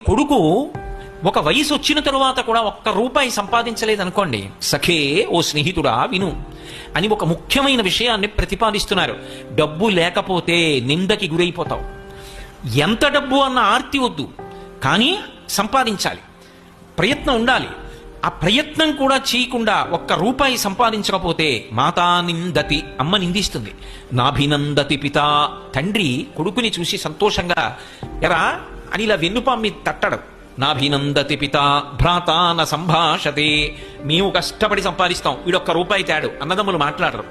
కొడుకు ఒక వయసు వచ్చిన తరువాత కూడా ఒక్క రూపాయి సంపాదించలేదనుకోండి, సఖే ఓ స్నేహితుడా విను అని ఒక ముఖ్యమైన విషయాన్ని ప్రతిపాదిస్తున్నారు. డబ్బు లేకపోతే నిందకి గురైపోతావు. ఎంత డబ్బు అన్న ఆర్తి వద్దు, కానీ సంపాదించాలి, ప్రయత్నం ఉండాలి. ఆ ప్రయత్నం కూడా చేయకుండా ఒక్క రూపాయి సంపాదించకపోతే మాతా నిందతి, అమ్మ నిందిస్తుంది. నాభినందతి పిత, తండ్రి కొడుకుని చూసి సంతోషంగా ఎరా అని ఇలా వెన్నుపాం మీద తట్టడం. నాభినందతి పిత భ్రాత న సంభాషతే, మేము కష్టపడి సంపాదిస్తాం, వీడొక్క రూపాయి తేడు, అన్నదమ్ములు మాట్లాడరు.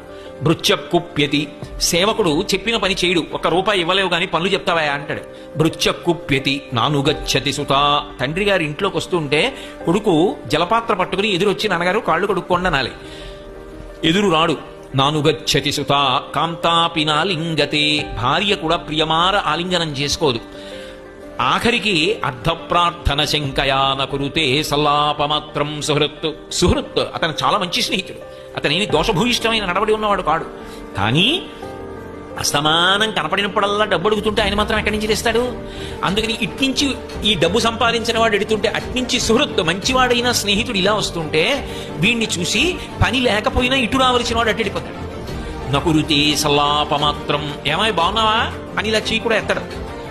భృత్య కుప్యతి, సేవకుడు చెప్పిన పని చేయడు, ఒక్క రూపాయి ఇవ్వలేవు కానీ పనులు చెప్తావా అంటాడు. భృత్య కుప్యతి నానుగచ్చతి సుత, తండ్రి గారి ఇంట్లోకి వస్తూ ఉంటే కొడుకు జలపాత్ర పట్టుకుని ఎదురొచ్చి నాన్నగారు కాళ్ళు కడుక్కోండి అనాలి. ఎదురు రాడు. నానుగచ్చతి సుత కాంతాపినా లింగతే, భార్య కూడా ప్రియమార ఆలింగనం చేసుకోదు. ఆఖరికి అర్ధప్రార్థన శంకయాన కురుతే సల్లాపమాత్రం సుహృత్ అతను చాలా మంచి స్నేహితుడు, అతనేమి దోషభూయిష్టమైన నడవడి ఉన్నవాడు కాడు. కానీ అసమానం కనపడినప్పుడల్లా డబ్బు అడుగుతుంటే ఆయన మాత్రం ఎక్కడి నుంచి తెస్తాడు? అందుకని ఇట్నుంచి ఈ డబ్బు సంపాదించిన వాడు ఎడుతుంటే అట్నుంచి సుహృత్ మంచివాడైన స్నేహితుడు ఇలా వస్తుంటే వీడిని చూసి పని లేకపోయినా ఇటు రావలసిన వాడు అట్టెడిపోతాడు. నకురుతే సల్లాపమాత్రం, ఏమై బాగున్నావా అని ఇలా చీ కూడా ఎత్తడు.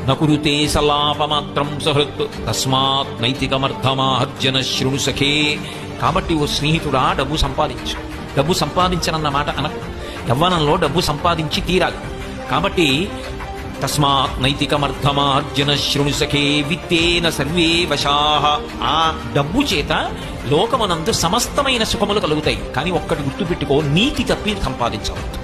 నకురుతే సల్లాపమాత్రం సుహృత్ తస్మాత్ నైతికమర్థమార్జన శృణు సఖే. కాబట్టి ఓ స్నేహితుడా డబ్బు సంపాదించు, డబ్బు సంపాదించనన్న మాట అనకు. యవ్వనంలో డబ్బు సంపాదించి తీరాలి. కాబట్టి తస్మాత్ నైతికమర్థమార్జన శృణు సఖే విత్తేన సర్వే వశాః. ఆ డబ్బు చేత లోకమనందు సమస్తమైన సుఖములు కలుగుతాయి. కానీ ఒక్కటి గుర్తుపెట్టుకో, నీతి తప్పి సంపాదించవద్దు.